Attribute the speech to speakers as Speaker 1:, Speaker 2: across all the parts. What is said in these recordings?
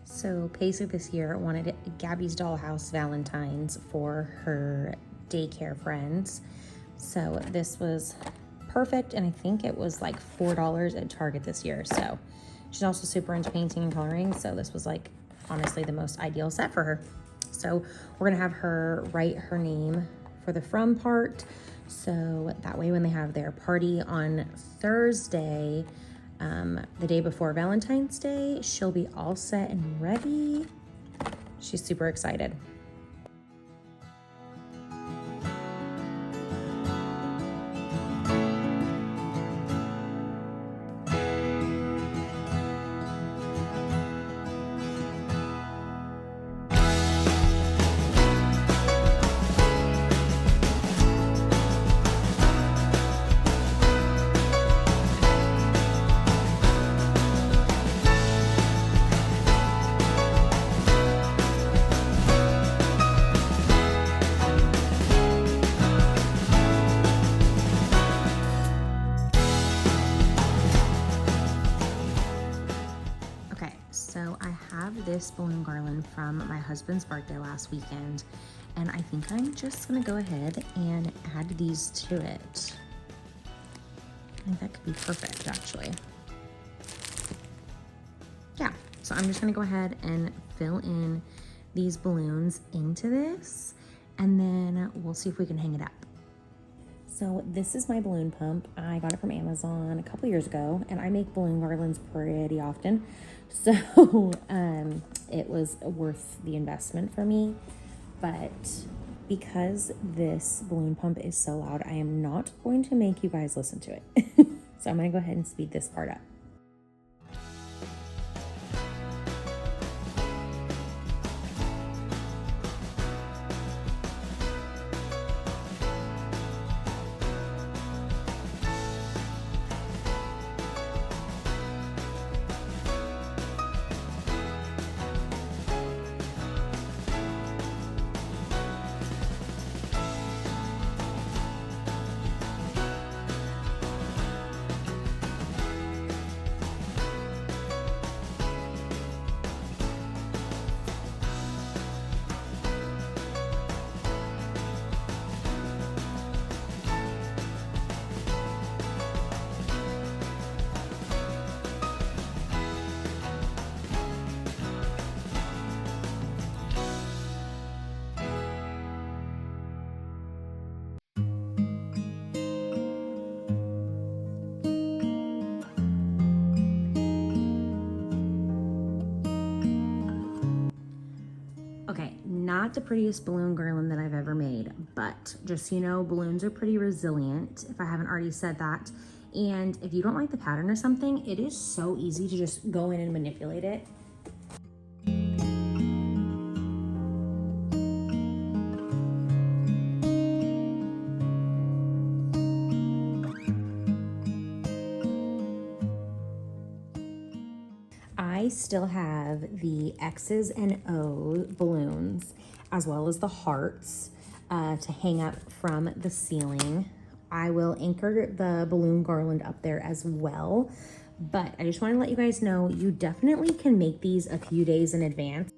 Speaker 1: So Paisley this year wanted Gabby's Dollhouse Valentines for her daycare friends. So this was perfect, and I think it was like $4 at Target this year. So she's also super into painting and coloring, so this was like honestly the most ideal set for her. So we're gonna have her write her name for the from part, so that way when they have their party on Thursday, the day before Valentine's Day, she'll be all set and ready. She's super excited. So I have this balloon garland from my husband's birthday last weekend, and I think I'm just gonna go ahead and add these to it. I think that could be perfect, actually. Yeah, so I'm just gonna go ahead and fill in these balloons into this, and then we'll see if we can hang it up. So this is my balloon pump. I got it from Amazon a couple years ago, and I make balloon garlands pretty often. So it was worth the investment for me. But because this balloon pump is so loud, I am not going to make you guys listen to it. So I'm gonna go ahead and speed this part up. Not the prettiest balloon garland that I've ever made, but just so you know, balloons are pretty resilient, if I haven't already said that. And if you don't like the pattern or something, it is so easy to just go in and manipulate it. I still have the X's and O balloons, as well as the hearts to hang up from the ceiling. I will anchor the balloon garland up there as well, but I just want to let you guys know you definitely can make these a few days in advance.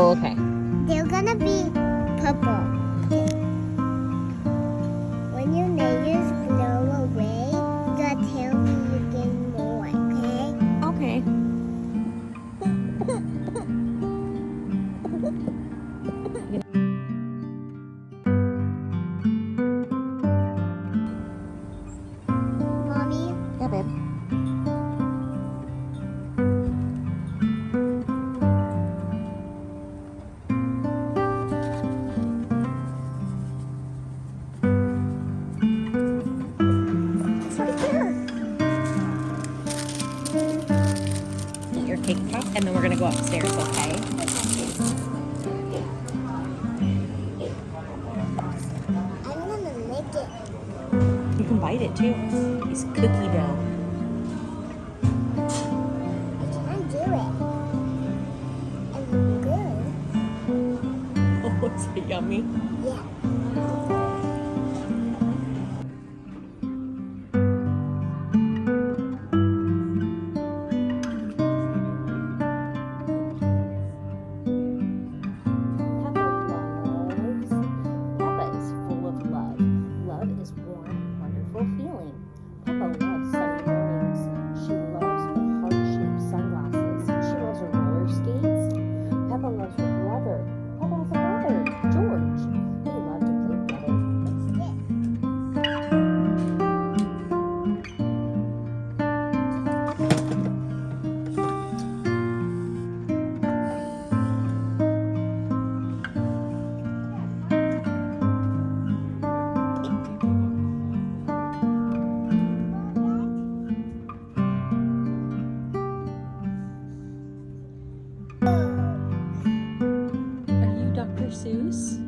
Speaker 1: Oh, okay.
Speaker 2: They're gonna be purple. Okay. When your nails blow away, you gotta tell me again more, okay?
Speaker 1: Okay.
Speaker 2: Mommy,
Speaker 1: Yeah, babe. It's right here. Eat your cake pop, and then we're gonna go upstairs, okay?
Speaker 2: I'm gonna lick it.
Speaker 1: You can bite it too. It's cookie dough.
Speaker 2: I can't do it. It's good.
Speaker 1: Oh, is it yummy?
Speaker 2: Yeah.
Speaker 1: Peppa is full of love. Love is warm, wonderful feeling. Peppa loves sunny mornings. She loves the heart-shaped sunglasses. She loves her roller skates. Peppa loves her brother. Peppa has a brother, George. They love to play together. Are you Dr. Seuss?